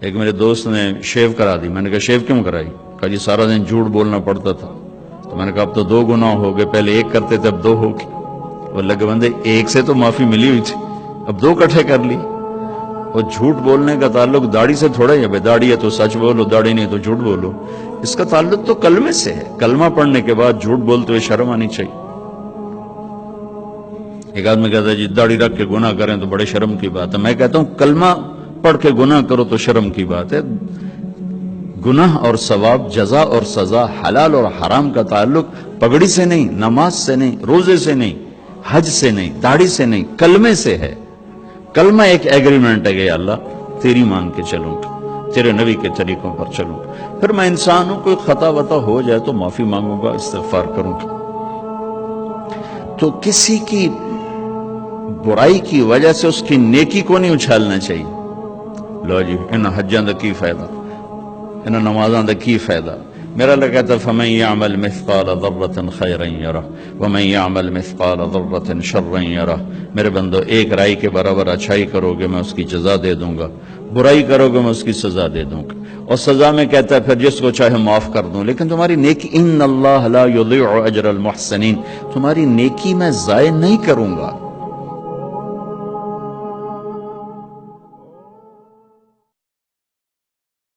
ایک میرے دوست نے شیو کرا دی. میں نے کہا شیو کیوں کرائی؟ کہا جی سارا دن جھوٹ بولنا پڑتا تھا. تو میں نے کہا اب تو 2 گناہ ہو گئے، پہلے 1 کرتے تھے اب 2 ہو گئے. وہ اللہ کے بندے 1 سے تو معافی ملی ہوئی تھی، اب 2 اکٹھے کر لی. اور جھوٹ بولنے کا تعلق داڑھی سے تھوڑا ہی ہے. داڑھی ہے تو سچ بولو، داڑھی نہیں تو جھوٹ بولو. اس کا تعلق تو کلمے سے ہے. کلمہ پڑھنے کے بعد جھوٹ بولتے ہوئے شرم آنی چاہیے. ایک آدمی کہتا ہے جی داڑھی رکھ کے گناہ کریں تو بڑے شرم کی بات ہے. میں کہتا ہوں کلمہ پڑھ کے گناہ کرو تو شرم کی بات ہے. گناہ اور ثواب، جزا اور سزا، حلال اور حرام کا تعلق پگڑی سے نہیں، نماز سے نہیں، روزے سے نہیں، حج سے نہیں، داڑھی سے نہیں، کلمے سے ہے. کلمہ ایک ایگریمنٹ ہے کہ یا اللہ تیری مان کے چلوں گا، تیرے نبی کے طریقوں پر چلوں گا. پھر میں انسان ہوں، کوئی خطا وطا ہو جائے تو معافی مانگوں گا، استغفار کروں گا. تو کسی کی برائی کی وجہ سے اس کی نیکی کو نہیں اچھالنا چاہیے. لو جی ان حجاں دا کی فائدہ، ان نمازاں دا کی فائدہ. میرا اللہ کہتا ہے فَمَن يَعْمَلْ مِثْقَالَ ذَرَّةٍ خَيْرًا يَرَهُ وَمَن يَعْمَلْ مِثْقَالَ ذَرَّةٍ شَرًّا يَرَهُ. میرے بندو، 1 رائی کے برابر اچھائی کرو گے میں اس کی جزا دے دوں گا، برائی کرو گے میں اس کی سزا دے دوں گا. اور سزا میں کہتا ہے پھر جس کو چاہے معاف کر دوں. لیکن تمہاری نیکی، ان اللہ لا یضیع اجر المحسنین، تمہاری نیکی میں ضائع نہیں کروں گا.